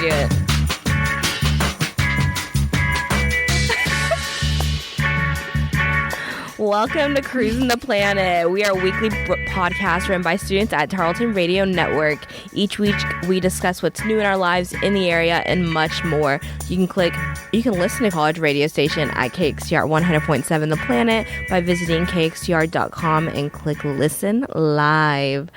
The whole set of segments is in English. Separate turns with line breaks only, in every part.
cute. Welcome to Crusin The Planet. We are a weekly podcast run by students at Tarleton Radio Network. Each week, we discuss what's new in our lives in the area and much more. You can listen to college radio station at KXTR 100.7 The Planet by visiting KXTR.com and click Listen Live.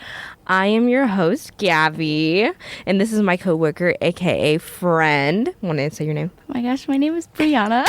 I am your host, Gabby, and this is my coworker, aka friend. Want to say your name?
Oh my gosh, my name is Brianna.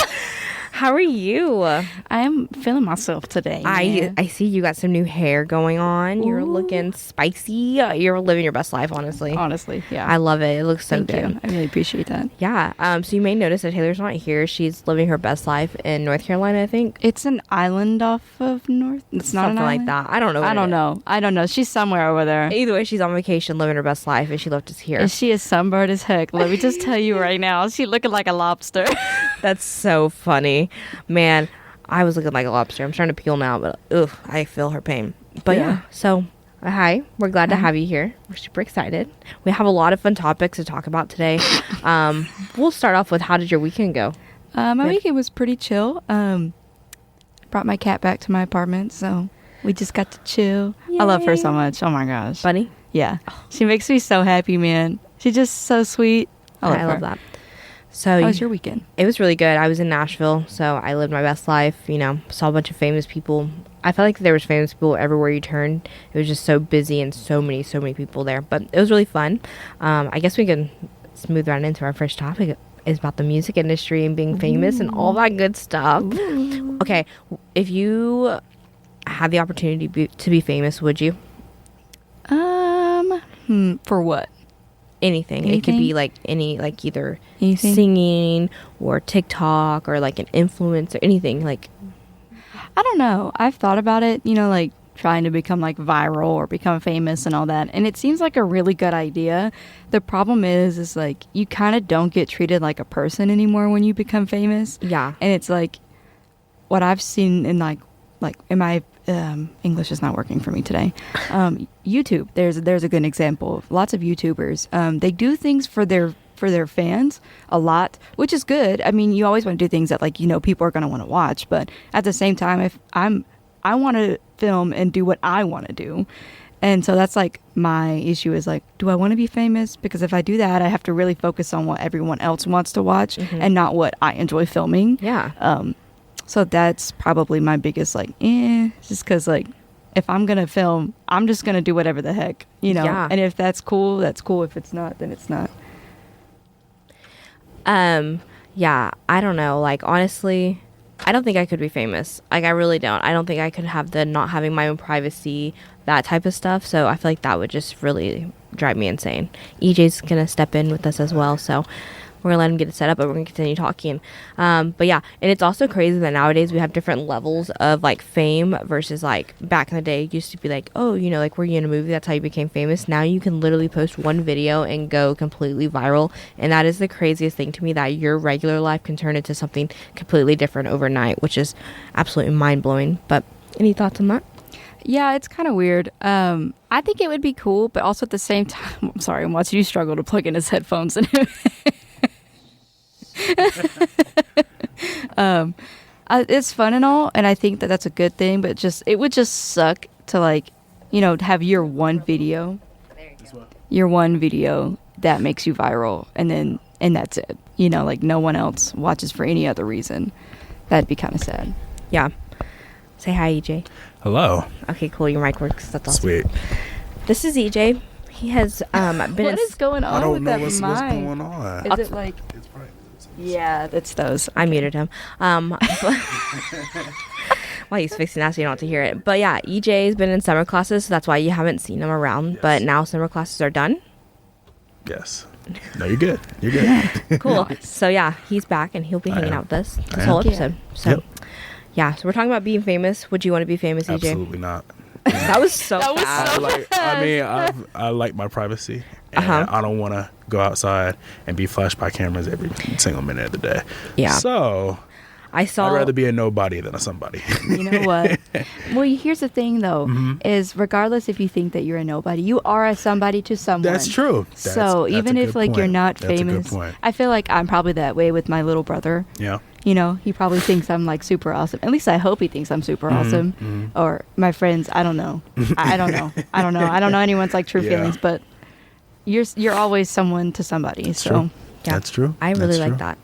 How are you?
I'm feeling myself today.
I see you got some new hair going on. Ooh. You're looking spicy. You're living your best life, honestly.
Honestly, yeah.
I love it. It looks so
Thank
good.
You. I really appreciate that.
Yeah. So you may notice that Taylor's not here. She's living her best life in North Carolina, I think.
It's an island off of North. It's not
something
an island?
like that. I don't know.
I don't know. She's somewhere over there.
Either way, she's on vacation, living her best life, and she left us here.
And she is sunburned as heck. Let me just tell you right now, she's looking like a lobster.
That's so funny, man. I was looking like a lobster. I'm starting to peel now, but I feel her pain. But yeah, so hi. We're glad to have you here. We're super excited. We have a lot of fun topics to talk about today. We'll start off with, how did your weekend go?
My weekend was pretty chill. Brought my cat back to my apartment, so we just got to chill. Yay. I love her so much. Oh my gosh.
Bunny?
Yeah. She makes me so happy, man. She's just so sweet. I love that.
So
how was your weekend?
It was really good. I was in Nashville, so I lived my best life. Saw a bunch of famous people. I felt like there was famous people everywhere you turned. It was just so busy and so many people there. But it was really fun. I guess we can smooth right into our first topic. Is about the music industry and being famous and all that good stuff. Ooh. Okay, if you had the opportunity to be famous, would you?
For what?
Anything. It could be like either singing or TikTok or like an influencer, anything. Like,
I don't know. I've thought about it, like trying to become like viral or become famous and all that. And it seems like a really good idea. The problem is like you kind of don't get treated like a person anymore when you become famous.
Yeah.
And it's like what I've seen in like in my English is not working for me today. YouTube, there's a good example. Lots of YouTubers, they do things for their fans a lot, which is good. I mean, you always want to do things that people are going to want to watch, but at the same time, if I want to film and do what I want to do. And so that's like my issue is like, do I want to be famous? Because if I do that, I have to really focus on what everyone else wants to watch and not what I enjoy filming.
Yeah.
So that's probably my biggest just because if I'm going to film, I'm just going to do whatever the heck,
Yeah.
And if that's cool, that's cool. If it's not, then it's not.
Yeah, I don't know. Like, honestly, I don't think I could be famous. Like, I really don't. I don't think I could have the not having my own privacy, that type of stuff. So I feel like that would just really drive me insane. EJ's going to step in with us as well. So we're going to let him get it set up, but we're going to continue talking. But yeah, and it's also crazy that nowadays we have different levels of like fame versus like back in the day, it used to be like, oh, like were you in a movie? That's how you became famous. Now you can literally post one video and go completely viral. And that is the craziest thing to me, that your regular life can turn into something completely different overnight, which is absolutely mind blowing. But any thoughts on that?
Yeah, it's kind of weird. I think it would be cool, but also at the same time, I'm sorry, I'm watching you struggle to plug in his headphones and it's fun and all, and I think that that's a good thing, but it would just suck to have your one video that makes you viral, and that's it, no one else watches for any other reason. That'd be kind of sad.
Yeah. Say hi, EJ.
Hello.
Okay, cool, your mic works. That's awesome.
Sweet.
This is EJ. He has been
what is going on with that mic?
What's going on.
Is it like...
It's bright.
Yeah, that's those.
I muted him. While he's fixing that so you don't have to hear it. But yeah, EJ has been in summer classes, so that's why you haven't seen him around. Yes. But now summer classes are done.
Yes. No, you're good. You're good.
Cool. Nice. So yeah, he's back and he'll be hanging out with us this whole episode. So yeah, so we're talking about being famous. Would you want to be famous, EJ?
Absolutely not.
That was so fast.
I like my privacy. And I don't want to go outside and be flashed by cameras every single minute of the day.
Yeah.
So I'd rather be a nobody than a somebody.
You know what? Well, here's the thing, though, is regardless if you think that you're a nobody, you are a somebody to someone.
That's true.
So even if like you're not famous, I feel like I'm probably that way with my little brother.
Yeah.
You know, he probably thinks I'm like super awesome. At least I hope he thinks I'm super awesome. Or my friends, I don't know. I don't know. I don't know anyone's like true feelings, but you're always someone to somebody.
That's
so
true.
Yeah.
That's true.
I really like that.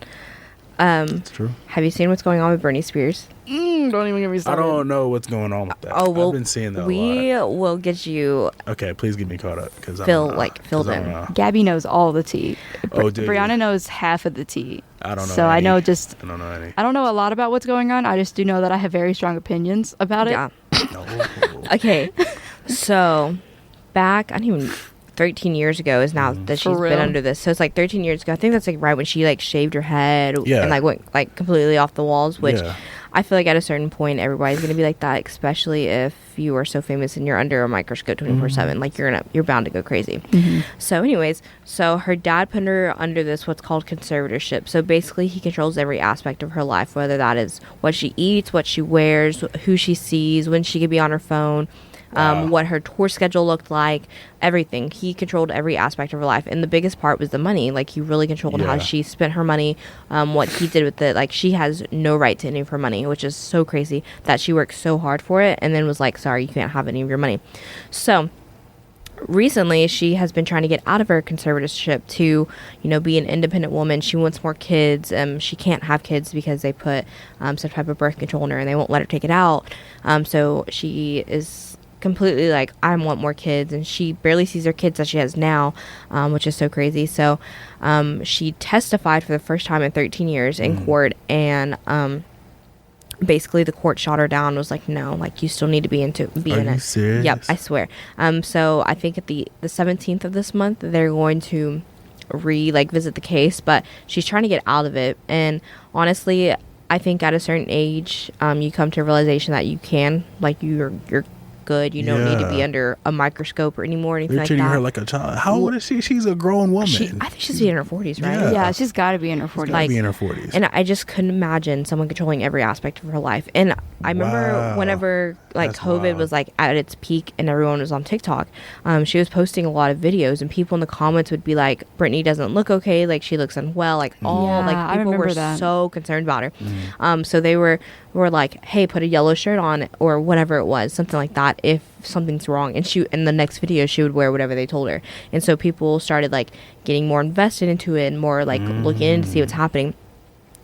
That's true.
Have you seen what's going on with Britney Spears?
Don't even get me started.
I don't know what's going on with that.
Oh, well,
I've been seeing that
we
a lot.
will get you.
Okay, please get me caught up because
filled in.
Gabby knows all the tea.
Oh, do
Brianna
you?
knows half of the tea.
I don't know.
So
any.
I
don't know any.
I don't know a lot about what's going on. I just do know that I have very strong opinions about it.
Yeah.
No.
Okay. So back, I don't even. 13 years ago is now that she's been under this. So it's like 13 years ago. I think that's like right when she like shaved her head and like went like completely off the walls, which I feel like at a certain point everybody's going to be like that, especially if you are so famous and you're under a microscope 24/7. Like you're bound to go crazy. So anyways, so her dad put her under this what's called conservatorship. So basically he controls every aspect of her life, whether that is what she eats, what she wears, who she sees, when she could be on her phone. What her tour schedule looked like, everything. He controlled every aspect of her life, and the biggest part was the money. Like he really controlled how she spent her money, what he did with it. Like she has no right to any of her money, which is so crazy that she worked so hard for it and then was like, sorry, you can't have any of your money. So recently she has been trying to get out of her conservatorship to, be an independent woman. She wants more kids. She can't have kids because they put some type of birth control in her and they won't let her take it out. So she is completely like, I want more kids, and she barely sees her kids that she has now, which is so crazy. So she testified for the first time in 13 years in court, and basically the court shot her down, was like, no, like you still need to be in it.
Are you serious?
Yep, I swear. So I think at the 17th of this month they're going to visit the case, but she's trying to get out of it. And honestly, I think at a certain age you come to a realization that you can, like, you're good. You don't need to be under a microscope or anymore or anything like that.
They're treating her like a child. How old is she? She's a grown woman.
I think she's in her 40s, right?
Yeah, she's got to be in her 40s.
She's got to be in her 40s.
And I just couldn't imagine someone controlling every aspect of her life. And I remember whenever that's COVID was like at its peak and everyone was on TikTok, she was posting a lot of videos, and people in the comments would be like, Britney doesn't look okay, like she looks unwell, like people were so concerned about her. So they were like, hey, put a yellow shirt on or whatever it was, something like that, if something's wrong. And she, in the next video, she would wear whatever they told her. And so people started like getting more invested into it and more like looking in to see what's happening.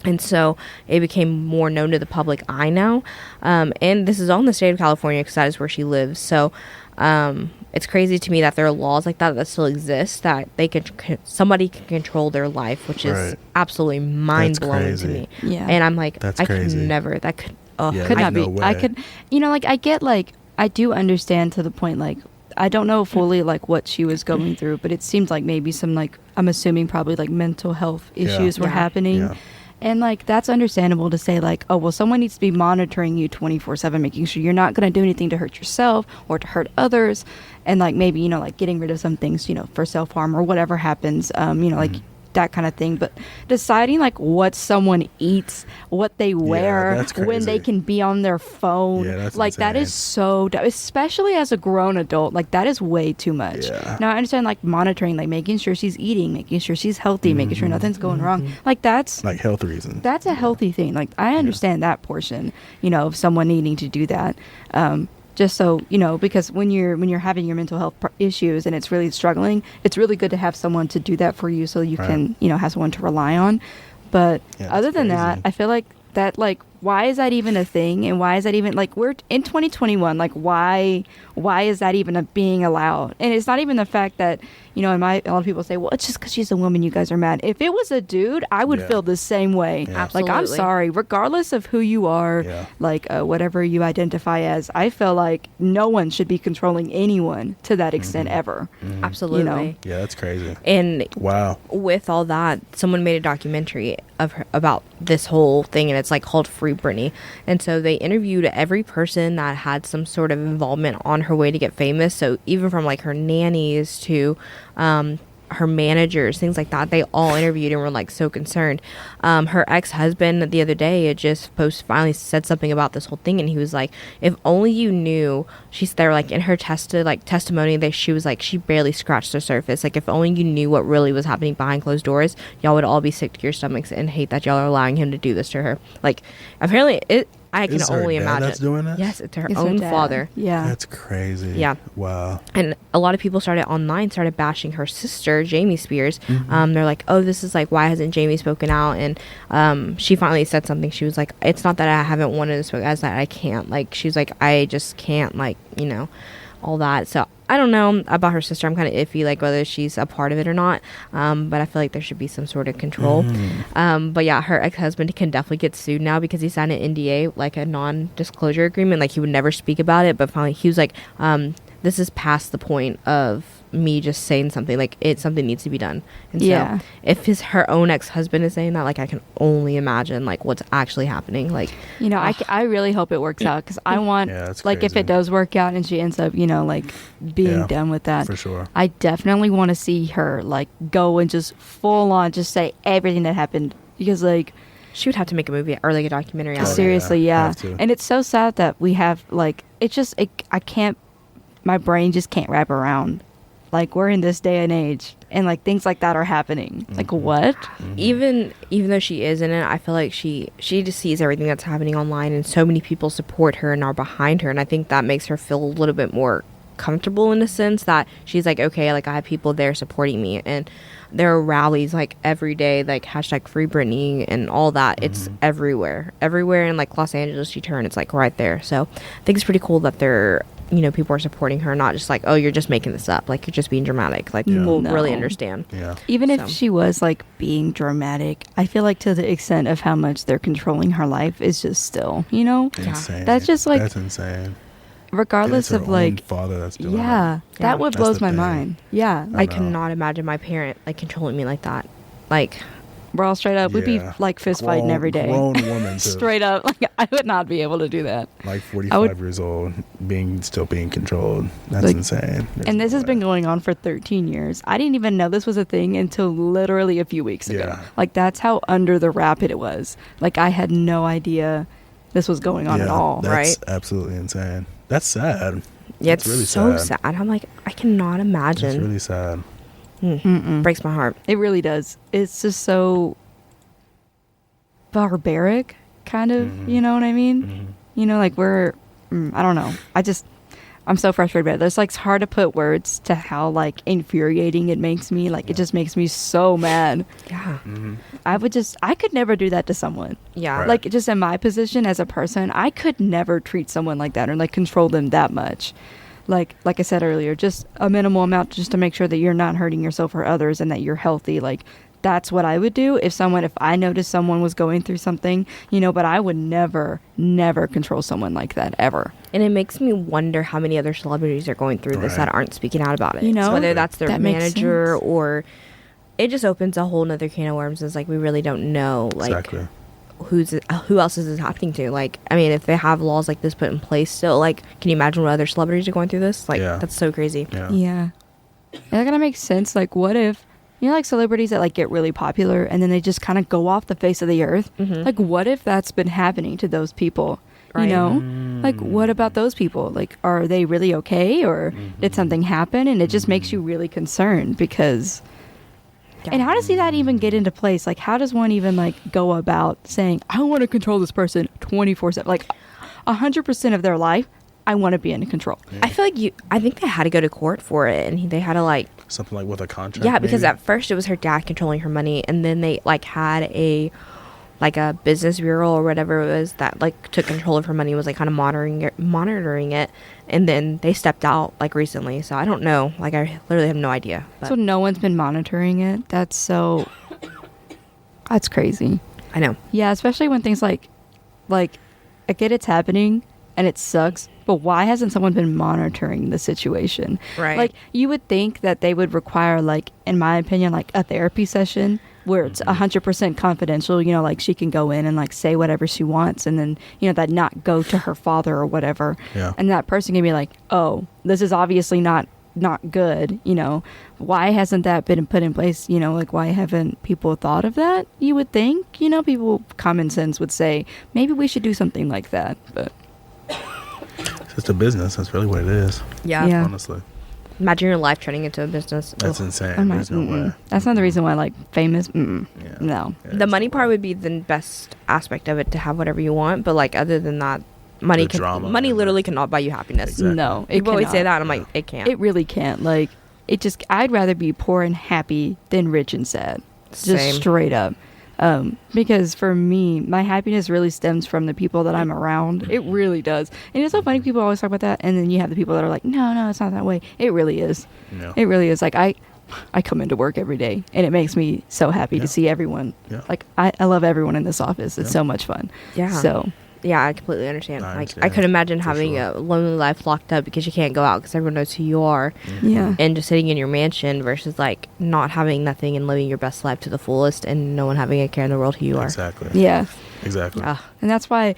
And so it became more known to the public eye now. And this is all in the state of California because that is where she lives. So it's crazy to me that there are laws like that still exist, that they somebody can control their life, which is absolutely mind-blowing to me. Yeah. And I'm like,
that's
I
crazy.
Could never, that could,
could not be. I could, like, I get, like, I do understand to the point, like, I don't know fully, like, what she was going through, but it seems like maybe some, like, I'm assuming probably, like, mental health issues were happening. Yeah. And, like, that's understandable to say, like, oh, well, someone needs to be monitoring you 24/7, making sure you're not going to do anything to hurt yourself or to hurt others. And, like, maybe, like, getting rid of some things, for self-harm or whatever happens, like, that kind of thing. But deciding, like, what someone eats, what they wear, when they can be on their phone, like, insane. That is so especially as a grown adult, like, that is way too much. Now I understand, like, monitoring, like, making sure she's eating, making sure she's healthy, making sure nothing's going wrong, like, that's
like health reasons,
that's a healthy thing. Like, I understand that portion, of someone needing to do that, just so, because when you're having your mental health issues and it's really struggling, it's really good to have someone to do that for you, so you can, have someone to rely on. But other than that, I feel like that, like, why is that even a thing? And why is that even, like, we're in 2021, like, why is that even being allowed? And it's not even the fact that, a lot of people say, well, it's just because she's a woman, you guys are mad. If it was a dude, I would feel the same way. Like, I'm sorry, regardless of who you are, like, whatever you identify as, I feel like no one should be controlling anyone to that extent ever.
Absolutely.
Yeah, that's crazy.
And
wow,
with all that, someone made a documentary of her, about this whole thing, and it's like called Free Britney. And so they interviewed every person that had some sort of involvement on her way to get famous. So even from like her nannies to her managers, things like that, they all interviewed and were like so concerned. Her ex-husband the other day had just finally said something about this whole thing, and he was like, if only you knew, they're like in her testimony that she was like, she barely scratched the surface. Like, if only you knew what really was happening behind closed doors, y'all would all be sick to your stomachs and hate that y'all are allowing him to do this to her. Like, apparently I can only imagine.
That's doing this?
Yes, it's her own father.
Yeah.
That's crazy.
Yeah.
Wow.
And a lot of people started bashing her sister, Jamie Spears. They're like, oh, this is like, why hasn't Jamie spoken out? And she finally said something. She was like, it's not that I haven't wanted to speak, as that I can't. Like, she's like, I just can't, like, all that. So I don't know about her sister. I'm kind of iffy, like, whether she's a part of it or not. But I feel like there should be some sort of control. But yeah, her ex-husband can definitely get sued now because he signed an NDA, like a non-disclosure agreement. Like, he would never speak about it. But finally, he was like, this is past the point of me just saying something. Like, something needs to be done. And so if her own ex-husband is saying that, like, I can only imagine, like, what's actually happening. Like,
I really hope it works out, because I want, like, if it does work out and she ends up, like, being done with that,
for sure,
I definitely want to see her, like, go and just full on just say everything that happened, because, like,
she would have to make a movie or like a documentary out of it.
Seriously, and it's so sad that we have, like, I can't, my brain just can't wrap around, like, we're in this day and age and, like, things like that are happening. Like, what?
Even though she is in it, I feel like she just sees everything that's happening online, and so many people support her and are behind her, and I think that makes her feel a little bit more comfortable, in a sense that she's like, okay, like, I have people there supporting me, and there are rallies like every day, like hashtag Free Britney and all that. It's everywhere in, like, Los Angeles. You turn, it's like right there. So I think it's pretty cool that people are supporting her, not just like, oh, you're just making this up, like, you're just being dramatic. Like, people really understand.
Even if she was, like, being dramatic, I feel like to the extent of how much they're controlling her life is just still,
insane.
That's just, like,
that's insane.
Regardless of, like,
father that's doing
that what blows my mind.
I cannot imagine my parent, like, controlling me like that. Like,
we're all straight up. We'd be, like, fist fighting every day.
Grown woman
straight up. Like, I would not be able to do that.
Like, 45 years old, still being controlled. That's, like, insane.
And this has been going on for 13 years. I didn't even know this was a thing until literally a few weeks ago. Like, that's how under the wrap it was. Like, I had no this was going on at all.
That's absolutely insane. That's sad.
Yeah, it's really so sad. I'm like, I cannot imagine.
It's really sad.
Breaks my heart.
It really does. It's just so barbaric, kind of. You know what I mean? Like, we're, I don't know. I'm so frustrated by it. It's, like, it's hard to put words to how, like, infuriating it makes me. Like, it just makes me so mad.
Yeah.
I could never do that to someone.
Yeah.
Right.
Like, just in my position as a person, I could never treat someone like that or, like, control them that much. Like I said earlier, just a minimal amount just to make sure that you're not hurting yourself or others and that you're healthy. Like, that's what I would do if I noticed someone was going through something, but I would never control someone like that, ever.
And it makes me wonder how many other celebrities are going through this that aren't speaking out about it. So whether that's their manager or it just opens a whole nother can of worms. It's like, we really don't know, like,
exactly.
Who else is this happening to? Like, I mean, if they have laws like this put in place still, like, can you imagine what other celebrities are going through this? Like, that's so crazy.
Yeah. Is that gonna make sense? Like, what if, like, celebrities that, like, get really popular and then they just kind of go off the face of the earth? Like, what if that's been happening to those people? Right. Like, what about those people? Like, are they really okay, or did something happen? And it just makes you really concerned, because and how does that even get into place? Like, how does one even, like, go about saying, I want to control this person 24/7? Like, 100% of their life, I want to be in control.
I feel like I think they had to go to court for it, and they had to, like,
something like with a contract.
Yeah, because at first it was her dad controlling her money, and then they, like, had a business bureau or whatever it was that, like, took control of her money, was, like, kind of monitoring it, and then they stepped out, like, recently. So I don't know. Like, I literally have no idea. But.
So no one's been monitoring it? That's crazy.
I know.
Yeah, especially when things like I get it's happening and it sucks, but why hasn't someone been monitoring the situation?
Right.
Like, you would think that they would require, like, in my opinion, like, a therapy session where it's 100% confidential, like, she can go in and, like, say whatever she wants, and then, that not go to her father or whatever.
Yeah.
And that person can be like, oh, this is obviously not not good, why hasn't that been put in place? Like, why haven't people thought of that? You would think, people, common sense would say, maybe we should do something like that, but.
It's just a business. That's really what it is.
Yeah.
Honestly.
Imagine your life turning into a business.
That's insane. There's no way.
That's not the reason why, like, famous. No.
Yeah,
the money part would be the best aspect of it, to have whatever you want. But, like, other than that, money literally cannot buy you happiness.
Exactly.
No.
People always say that, and I'm like, it can't.
It really can't. Like, I'd rather be poor and happy than rich and sad.
Same.
Just straight up. Because for me, my happiness really stems from the people that I'm around. It really does. And it's so funny, people always talk about that, and then you have the people that are like, no, it's not that way. It really is.
Yeah.
It really is. Like, I come into work every day, and it makes me so happy to see everyone.
Yeah.
Like, I love everyone in this office. It's so much fun.
Yeah.
So.
Yeah, I completely understand.
I
Like,
understand,
I could imagine
for
having
sure.
a lonely life locked up because you can't go out because everyone knows who you are.
Yeah.
And just sitting in your mansion versus, like, not having nothing and living your best life to the fullest and no one having a care in the world who you are.
Exactly.
Yeah.
Exactly.
And that's why,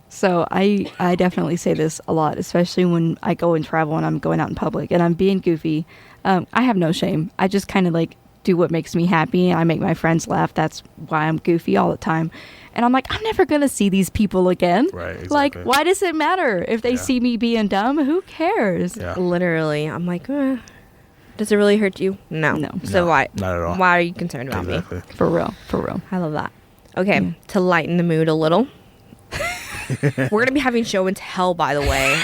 so I definitely say this a lot, especially when I go and travel and I'm going out in public and I'm being goofy. I have no shame. I just kind of, like, do what makes me happy. I make my friends laugh. That's why I'm goofy all the time. And I'm like, I'm never going to see these people again.
Right, exactly.
Like, why does it matter if they see me being dumb? Who cares?
Yeah.
Literally. I'm like, does it really hurt you? No.
No.
So
No,
why?
not at all.
Why are you concerned about
Exactly.
me?
For real.
I love that. Okay, to lighten the mood a little. We're going to be having show and tell, by the way.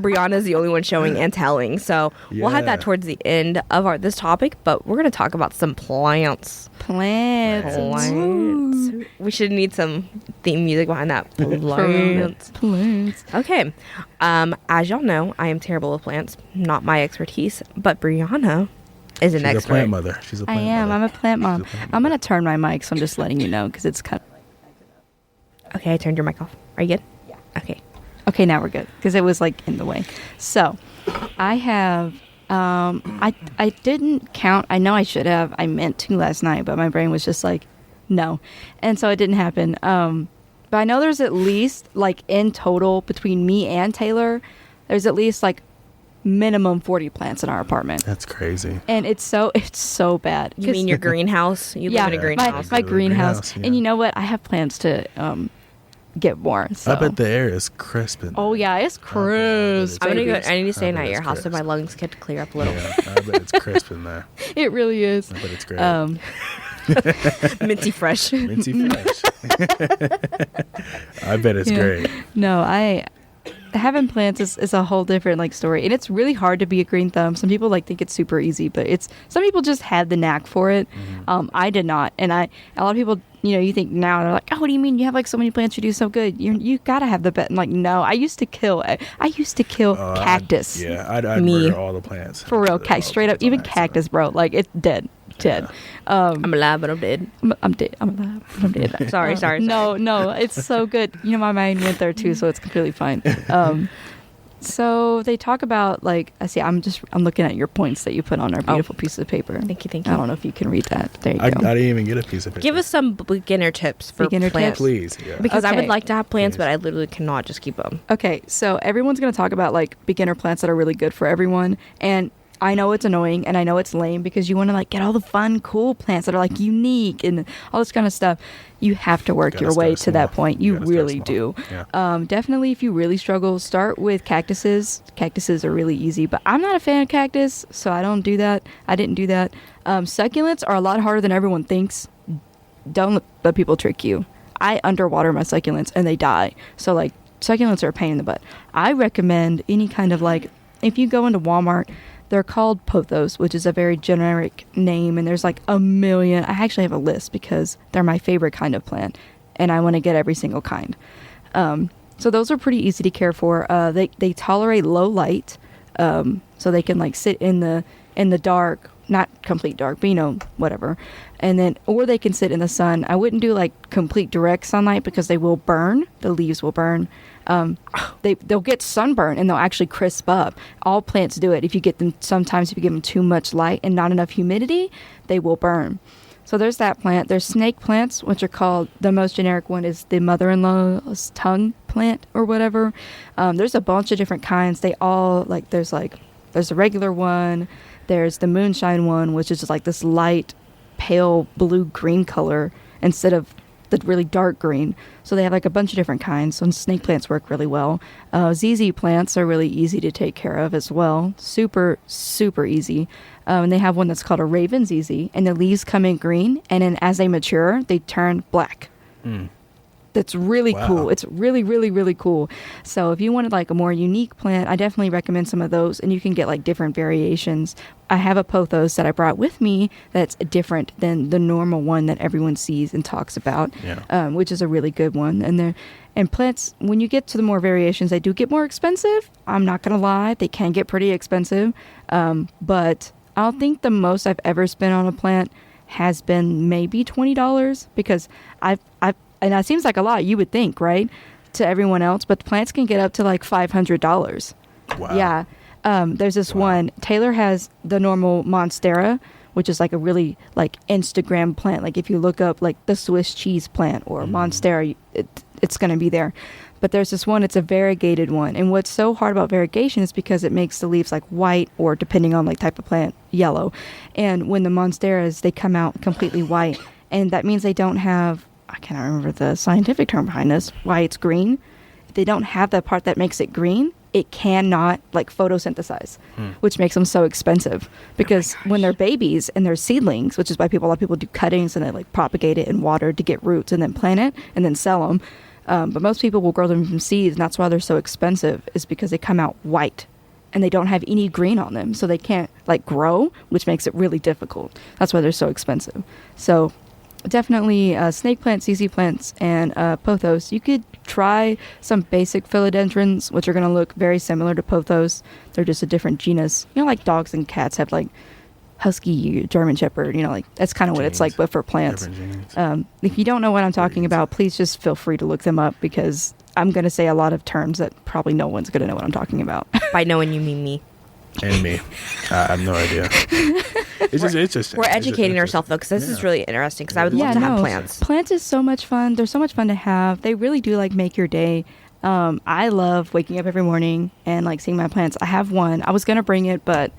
Brianna's the only one showing and telling. So we'll have that
Yeah.
towards the end of this topic. But we're going to talk about some plants.
Plants.
Plants. We should need some theme music behind that. Plants.
Plants.
Okay. As y'all know, I am terrible with plants. Not my expertise. But Brianna is an
She's
expert.
a plant mother. She's a
I
plant
am.
mother.
I'm a plant mom.
She's a plant
I'm
mother.
going to turn my mic, so I'm just letting you know because it's kind of.
Okay, I turned your mic off. Are you good?
Yeah.
Okay.
Okay, now we're good because it was like in the way. So, I have. I didn't count. I know I should have. I meant to last night, but my brain was just like, no, and so it didn't happen. But I know there's at least, like, in total between me and Taylor, there's at least like minimum 40 plants in our apartment.
That's crazy.
And it's so bad.
You mean your greenhouse? You live in a greenhouse.
My
You live in a
greenhouse.
greenhouse, yeah.
And you know what? I have plans to get more. So.
I bet the air is crisp.
Oh yeah, it's crisp.
I'm gonna
baby.
go. I need to stay
I
in
bet
at your
it's
house so my
crisp.
lungs get to clear up a little.
Yeah, I bet it's crisp in there.
It really is.
I bet it's great.
Minty fresh.
Minty fresh. I bet it's
Yeah.
great.
No, having plants is a whole different, like, story, and it's really hard to be a green thumb. Some people, like, think it's super easy, but some people just had the knack for it. I did not, and a lot of people, you think now they're like, oh, what do you mean you have, like, so many plants, you do so good, you gotta have the best. Like, no, I used to kill cactus.
I'd
Me.
murder all the plants.
For real,
All
straight up,
the
even
plants,
cactus, bro. Like, it's dead.
I'm alive, but I'm dead.
I'm dead. I'm alive. I'm dead.
Sorry.
No, it's so good. My mind went there too, so it's completely fine. So they talk about, like, I'm looking at your points that you put on our beautiful piece of paper.
Thank you.
I don't know if you can read that. There you
I
go.
didn't even get a piece of paper.
Give us some beginner tips for
Beginner
plants.
tips?
Please. Yeah.
Because I would
Okay.
like to have plants,
Please.
but I literally cannot just keep them.
Okay, so everyone's going to talk about, like, beginner plants that are really good for everyone. And I know it's annoying and I know it's lame because you want to, like, get all the fun, cool plants that are, like, unique and all this kind of stuff. You have to work
Gotta
your way
start
to that
small.
point.
You
You
gotta start
really
small.
do.
Yeah.
Definitely, if you really struggle, start with cactuses. Cactuses are really easy, but I'm not a fan of cactus, so I don't do that. I didn't do that. Succulents are a lot harder than everyone thinks. Don't let people trick you. I underwater my succulents and they die. So, like, succulents are a pain in the butt. I recommend any kind of, like, if you go into Walmart, they're called pothos, which is a very generic name, and there's like a million. I actually have a list because they're my favorite kind of plant, and I want to get every single kind. So those are pretty easy to care for. They tolerate low light, so they can, like, sit in the dark, not complete dark, but whatever. And then, or they can sit in the sun. I wouldn't do, like, complete direct sunlight because they will burn. The leaves will burn. They'll get sunburn and they'll actually crisp up. All plants do it. If you give them too much light and not enough humidity, they will burn. So there's that plant. There's snake plants, which are called, the most generic one is the mother-in-law's tongue plant or whatever. There's a bunch of different kinds. They all, like, there's, like, there's the regular one. There's the moonshine one, which is just like this light, pale blue-green color instead of the really dark green. So they have like a bunch of different kinds. So snake plants work really well. ZZ plants are really easy to take care of as well. Super, super easy. And they have one that's called a Raven ZZ, and the leaves come in green, and then as they mature, they turn black. That's really cool. It's really, really, really cool. So if you wanted like a more unique plant, I definitely recommend some of those, and you can get like different variations. I have a pothos that I brought with me that's different than the normal one that everyone sees and talks about, which is a really good one. And plants, when you get to the more variations, they do get more expensive. I'm not going to lie. They can get pretty expensive. But I think the most I've ever spent on a plant has been maybe $20, because and that seems like a lot, you would think, right, to everyone else, but the plants can get up to like $500.
Wow.
Yeah. There's this one. Taylor has the normal Monstera, which is like a really like Instagram plant. Like if you look up like the Swiss cheese plant or Monstera, it's going to be there. But there's this one, it's a variegated one. And what's so hard about variegation is because it makes the leaves like white, or depending on like type of plant, yellow. And when the Monsteras, they come out completely white. And that means they don't have, I cannot remember the scientific term behind this, why it's green. If they don't have that part that makes it green, it cannot like photosynthesize, which makes them so expensive. Because when they're babies and they're seedlings, which is why a lot of people do cuttings and they like propagate it in water to get roots and then plant it and then sell them. But most people will grow them from seeds, and that's why they're so expensive, is because they come out white and they don't have any green on them. So they can't like grow, which makes it really difficult. That's why they're so expensive. So definitely snake plants, ZZ plants, and pothos. You could try some basic philodendrons, which are going to look very similar to pothos. They're just a different genus. You know, like dogs and cats have like husky, German shepherd, you know, like that's kind of what it's like, but for plants. If you don't know what I'm talking about, please just feel free to look them up, because I'm going to say a lot of terms that probably no one's going to know what I'm talking about.
By knowing you mean me.
And me. I have no idea.
We're educating ourselves, though, because this is really interesting, because I would love to have plants.
Plants is so much fun. They're so much fun to have. They really do like make your day. I love waking up every morning and like seeing my plants. I have one. I was going to bring it, but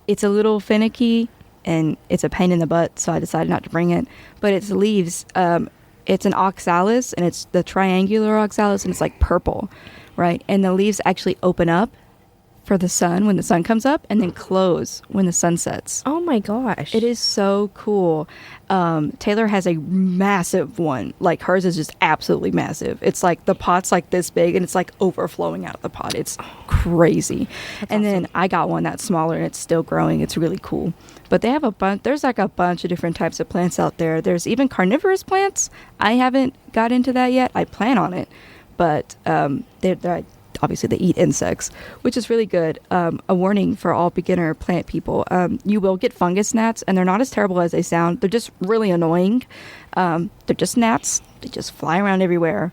it's a little finicky and it's a pain in the butt, so I decided not to bring it. But its leaves, it's an oxalis, and it's the triangular oxalis, and it's like purple, right? And the leaves actually open up for the sun when the sun comes up, and then close when the sun sets.
Oh my gosh.
It is so cool. Taylor has a massive one. Like hers is just absolutely massive. It's like the pot's like this big, and it's like overflowing out of the pot. It's crazy. That's awesome. Then I got one that's smaller, and it's still growing. It's really cool. But they have there's like a bunch of different types of plants out there. There's even carnivorous plants. I haven't got into that yet. I plan on it. But they're obviously they eat insects, which is really good. A warning for all beginner plant people. You will get fungus gnats, and they're not as terrible as they sound. They're just really annoying. They're just gnats. They just fly around everywhere.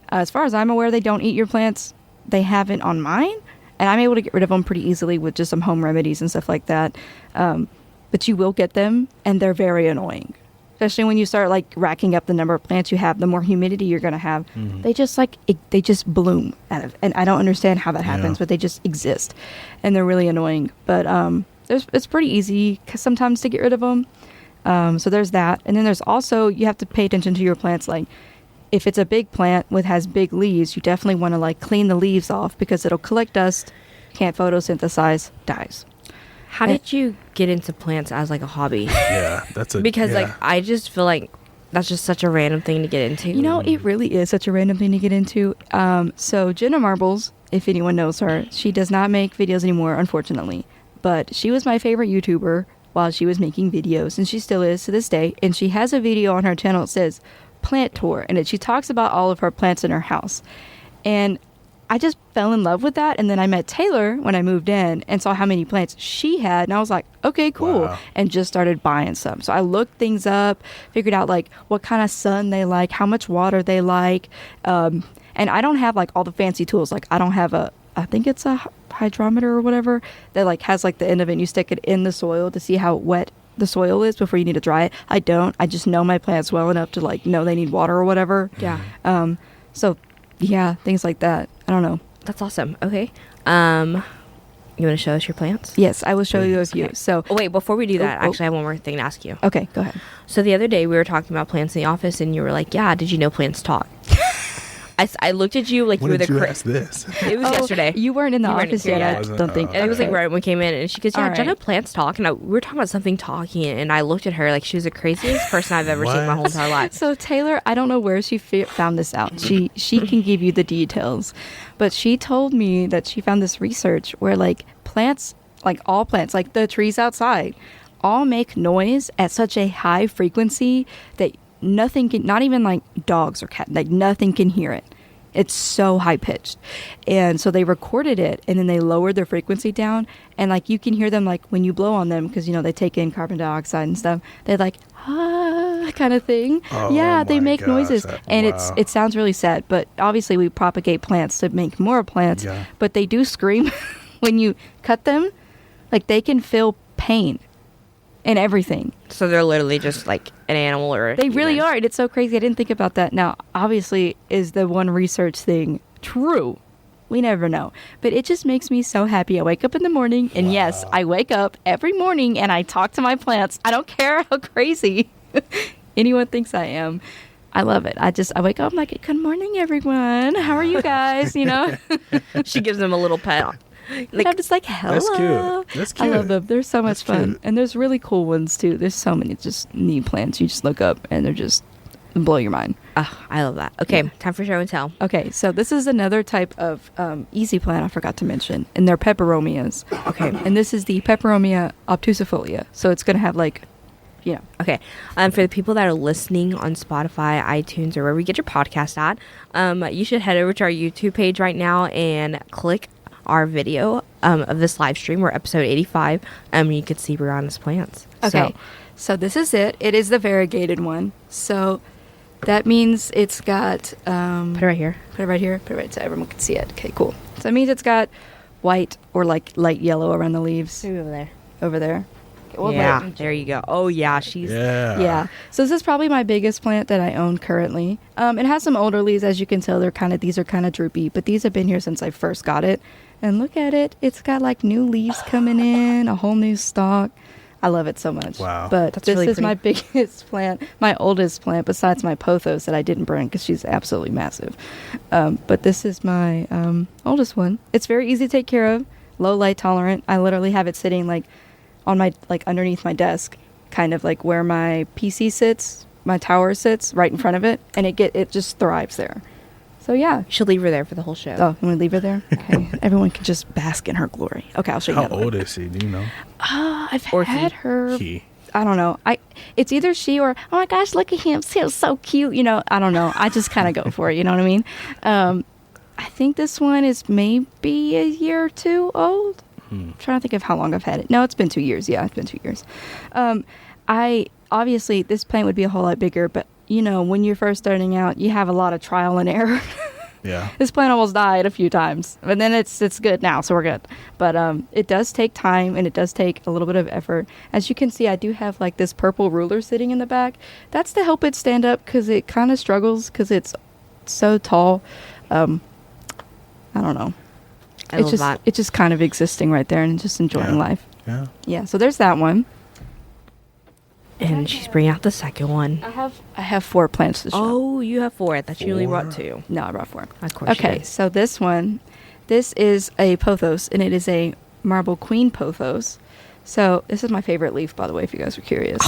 As far as I'm aware, they don't eat your plants. They haven't on mine, and I'm able to get rid of them pretty easily with just some home remedies and stuff like that. But you will get them, and they're very annoying. Especially when you start like racking up the number of plants you have, the more humidity you're going to have. They just they just bloom out of, and I don't understand how that happens, but they just exist, and they're really annoying. But it's pretty easy sometimes to get rid of them. So there's that, and then there's also, you have to pay attention to your plants. Like if it's a big plant has big leaves, you definitely want to like clean the leaves off, because it'll collect dust, can't photosynthesize, dies.
How did you get into plants as like a hobby?
Yeah,
like I just feel like that's just such a random thing to get into.
You know, it really is such a random thing to get into. So Jenna Marbles, if anyone knows her, she does not make videos anymore, unfortunately. But she was my favorite YouTuber while she was making videos, and she still is to this day. And she has a video on her channel that says Plant Tour, and she talks about all of her plants in her house. And I just fell in love with that. And then I met Taylor when I moved in and saw how many plants she had. And I was like, okay, cool. Wow. And just started buying some. So I looked things up, figured out like what kind of sun they like, how much water they like. And I don't have like all the fancy tools. Like I don't have I think it's a hydrometer or whatever that like has like the end of it, and you stick it in the soil to see how wet the soil is before you need to dry it. I don't. I just know my plants well enough to like know they need water or whatever.
Yeah.
So yeah, things like that. I don't know.
That's awesome. Okay. You want to show us your plants?
Yes, I will show you a
Please.
few.
Okay.
So,
Oh, wait, before we do that,
oh.
actually, I have one more thing to ask you.
okay, go ahead.
So the other day, we were talking about plants in the office, and you were like, yeah, did you know plants talk? I looked at you like
When
you were
did
the
you ask this?
It was yesterday.
You weren't in the
You weren't
office
here
yet,
yet.
I don't think.
And it was like
Okay.
right when we came in, and she goes, "Yeah,
All
do you know
right.
plants talk?" And we were talking about something talking, and I looked at her like she was the craziest person I've ever seen in my whole
What?
entire life.
So Taylor, I don't know where she found this out. She can give you the details, but she told me that she found this research where like plants, like all plants, like the trees outside, all make noise at such a high frequency that nothing can, not even like dogs or cats, like nothing can hear it. It's so high pitched. And so they recorded it and then they lowered their frequency down. And like you can hear them like when you blow on them because, you know, they take in carbon dioxide and stuff. They're like, ah, kind of thing.
Oh
yeah, they
my
make
gosh,
noises. And
wow.
it sounds really sad. But obviously we propagate plants to make more plants.
Yeah.
But they do scream when you cut them. Like they can feel pain and everything.
So they're literally just like an animal or a
They really
human.
are. And it's so crazy. I didn't think about that. Now, obviously, is the one research thing true? We never know. But it just makes me so happy. I wake up in the morning, and yes, I wake up every morning and I talk to my plants. I don't care how crazy anyone thinks I am. I love it. I wake up, I'm like, good morning, everyone. How are you guys? You know?
She gives them a little pet.
Like, I'm just like, hello.
That's cute. That's
I
cute.
love them. They're so much
That's
fun.
cute.
And there's really cool ones, too. There's so many just neat plants. You just look up, and they're just blow your mind.
I love that. Okay, time for show and tell.
Okay, so this is another type of easy plant I forgot to mention, and they're peperomias. Okay, and this is the Peperomia obtusifolia. So it's going to have like, you know.
Okay, for the people that are listening on Spotify, iTunes, or wherever you get your podcast at, you should head over to our YouTube page right now and click our video of this live stream. We're episode 85. You could see Brianna's plants.
Okay, so this is it. It is the variegated one. So that means it's got...
Put it right here.
Put it right here. Put it right so everyone can see it. Okay, cool. So that means it's got white or like light yellow around the leaves
Maybe over there.
over there.
Yeah, there you go. Oh, yeah, she's...
Yeah.
Yeah. So this is probably my biggest plant that I own currently. It has some older leaves, as you can tell. These are kind of droopy, but these have been here since I first got it. And look at it. It's got like new leaves coming in, a whole new stalk. I love it so much.
Wow.
But
That's
this
really
is my
pretty.
biggest plant, my oldest plant, besides my pothos that I didn't bring because she's absolutely massive. But this is my oldest one. It's very easy to take care of, low light tolerant. I literally have it sitting like on my, like underneath my desk, kind of like where my PC sits, my tower sits, right in front of it, and it just thrives there. So yeah.
You should leave her there for the whole show.
Oh, you want to leave her there? Okay. Everyone can just bask in her glory. Okay, I'll show you.
How
another one.
old is she? Do you know?
I've
Or
had
he.
her.
He.
I don't know. It's either she or, oh my gosh, look at him. He's so cute. You know, I don't know. I just kind of go for it. You know what I mean? I think this one is maybe a year or two old. I'm trying to think of how long I've had it. No, it's been 2 years. Yeah, it's been 2 years. Obviously, this plant would be a whole lot bigger, but you know, when you're first starting out, you have a lot of trial and error.
Yeah.
This plant almost died a few times, but then it's good now, so we're good. But it does take time, and it does take a little bit of effort. As you can see, I do have like this purple ruler sitting in the back. That's to help it stand up because it kind of struggles because it's so tall. I don't know.
I love that.
It's just kind of existing right there and just enjoying
Yeah.
life.
Yeah.
Yeah. So there's that one.
And she's bringing out the second one.
I have 4 plants to show.
Oh, you have 4. I thought you only brought
4?
2.
No, I brought 4.
Of course you
Okay,
did.
so this is a pothos, and it is a marble queen pothos. So this is my favorite leaf, by the way, if you guys are curious.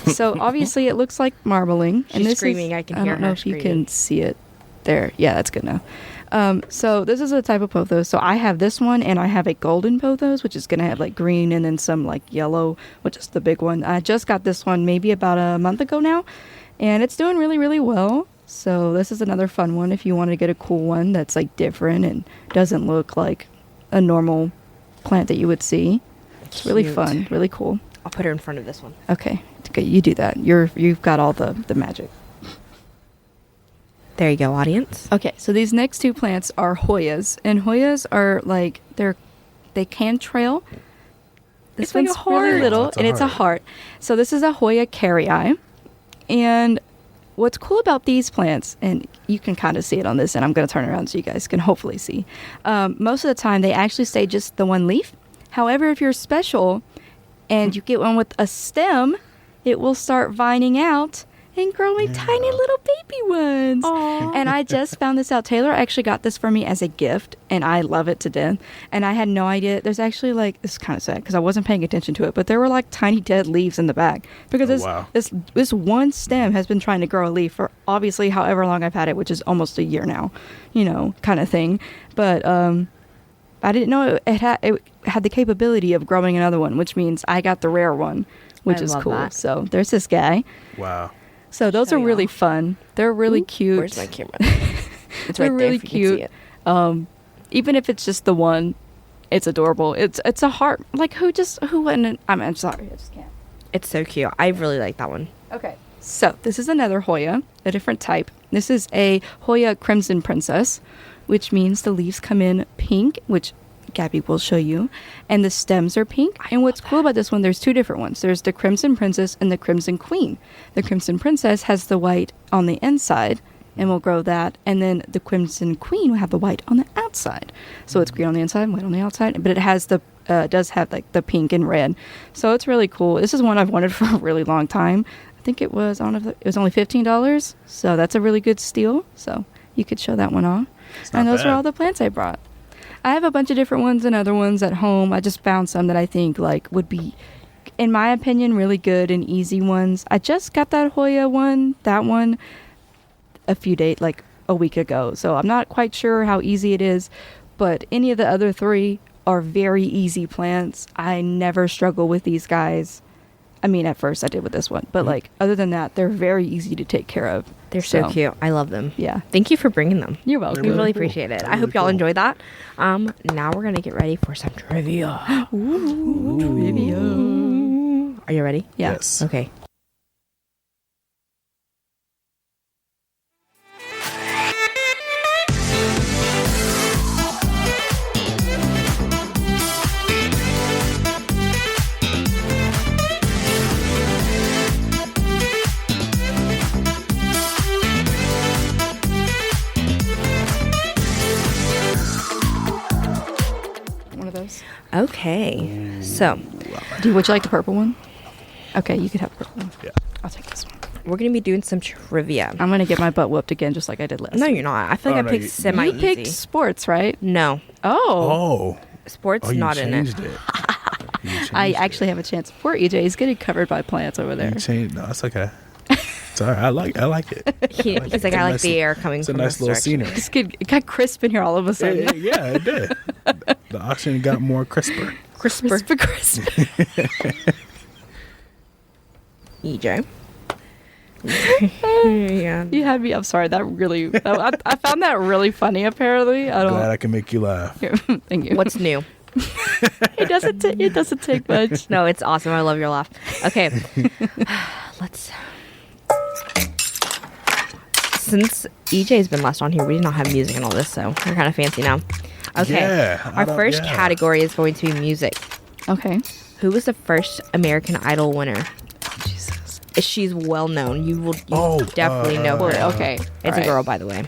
So obviously it looks like marbling.
She's screaming. I can hear
I don't know
her
if you
screaming.
can see it there. Yeah, that's good now. So this is a type of pothos. So I have this one, and I have a golden pothos, which is going to have like green and then some like yellow, which is the big one. I just got this one maybe about a month ago now, and it's doing really, really well. So this is another fun one if you want to get a cool one that's like different and doesn't look like a normal plant that you would see. It's really
Cute.
fun, really cool.
I'll put her in front of this one.
Okay, you do that. You've got all the magic.
There you go, audience.
Okay, so these next 2 plants are Hoyas, and Hoyas are like they can trail. This
It's like
one's
a
really
heart.
little,
It's a
and it's a
heart.
heart. So this is a Hoya carrii, and what's cool about these plants, and you can kind of see it on this, and I'm going to turn around so you guys can hopefully see. Most of the time, they actually stay just the one leaf. However, if you're special and you get one with a stem, it will start vining out and growing tiny little baby ones. Aww. And I just found this out. Taylor actually got this for me as a gift, and I love it to death. And I had no idea. There's actually this is kind of sad because I wasn't paying attention to it, but there were tiny dead leaves in the back because this one stem has been trying to grow a leaf for obviously however long I've had it, which is almost a year now, kind of thing. But I didn't know it had the capability of growing another one, which means I got the rare one, which is cool. That. So there's this guy.
Wow.
So those are really fun. They're really cute.
Where's my camera? It's
They're
right
really
there if you
cute.
can see it.
Even if it's just the one, it's adorable. It's a heart. Who wouldn't? I'm sorry, I just can't.
It's so cute. I really like that one.
Okay. So this is another Hoya, a different type. This is a Hoya Crimson Princess, which means the leaves come in pink, which Gabby will show you, and the stems are pink. And what's cool about this one, there's two different ones. There's the Crimson Princess and the Crimson Queen. The Crimson Princess has the white on the inside, and we'll grow that. And then the Crimson Queen will have the white on the outside. So it's green on the inside, white on the outside, but it has does have the pink and red. So it's really cool. This is one I've wanted for a really long time. I think it was, it was only $15. So that's a really good steal. So you could show that one off. And those are all the plants I brought. I have a bunch of different ones and other ones at home. I just found some that I think would be, in my opinion, really good and easy ones. I just got that Hoya one, a week ago. So I'm not quite sure how easy it is, but any of the other three are very easy plants. I never struggle with these guys. I mean, at first I did with this one, but other than that, they're very easy to take care of.
They're so cute. I love them.
Yeah.
Thank you for bringing them.
You're welcome.
We really appreciate it. I hope y'all enjoyed that. Now we're going to get ready for some trivia.
Ooh, trivia.
Are you ready?
Yeah.
Yes.
Okay. Okay. So,
would you like the purple one? Okay, you could have the purple one.
Yeah.
I'll take this one.
we're going to be doing some trivia.
I'm going to get my butt whooped again, just like I did last
No,
week.
you're not. I feel like I picked semi-easy.
You picked sports, right?
No.
Oh.
Sports not in it.
I actually have a chance. Poor EJ is getting covered by plants over there.
No, it's okay. It's all right. I like it.
He's like, I like the air coming from
this. It's a nice little
direction.
scenery.
It got crisp in here all of a sudden.
Yeah, it did. The oxygen got more crisper.
Crisp.
EJ. Yeah.
You had me. I'm sorry. That really. I found that really funny. Apparently,
Glad I can make you laugh.
Thank you.
What's new?
It doesn't take much.
No, it's awesome. I love your laugh. Okay, let's. Since EJ's been last on here, we did not have music and all this, so we're kind of fancy now. Okay,
yeah,
our first category is going to be music.
Okay.
Who was the first American Idol winner?
Jesus.
She's well known. You definitely know her.
Okay.
It's a girl, by the way.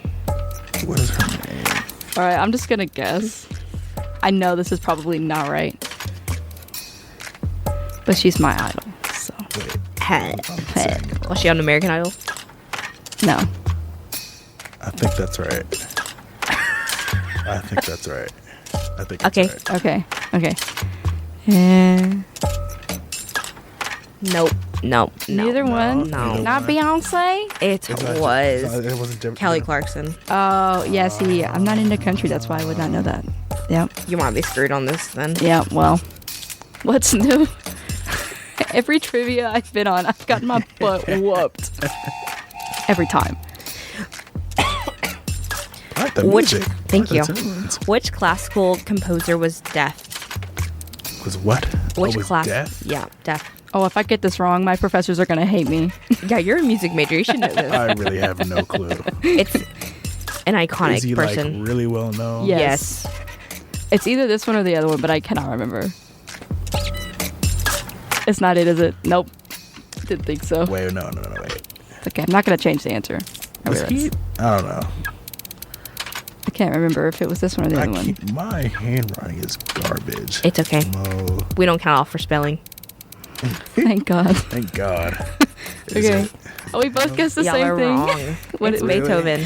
What is her name?
All right, I'm just gonna guess. I know this is probably not right, but she's my idol. So.
Was she on American Idol?
No.
I think that's right.
Okay.
Okay. And
Nope.
neither one.
No.
Not Beyonce.
It
wasn't
Kelly Clarkson.
Oh yeah. See, I'm not into country. That's why I would not know that. Yep.
You might be screwed on this then.
Yeah. Well, what's new? Every trivia I've been on, I've gotten my butt whooped. Every time.
Thank you. Which classical composer was deaf?
Was what?
Which class?
Deaf?
Yeah, deaf.
Oh, if I get this wrong, my professors are gonna hate me.
Yeah, you're a music major. You should know this.
I really have no clue.
It's an iconic
Is he
person.
like really well known?
Yes. It's either this one or the other one, but I cannot remember. It's not it, is it? Nope. Didn't think so.
Wait, no, wait.
It's okay. I'm not gonna change the answer.
I don't know.
I can't remember if it was this one or the other one.
My handwriting is garbage.
It's okay. We don't count off for spelling.
Thank God.
Thank God.
Okay. Oh, we both guessed the
Y'all
same
are
thing.
wrong.
What
It's
it-
Beethoven.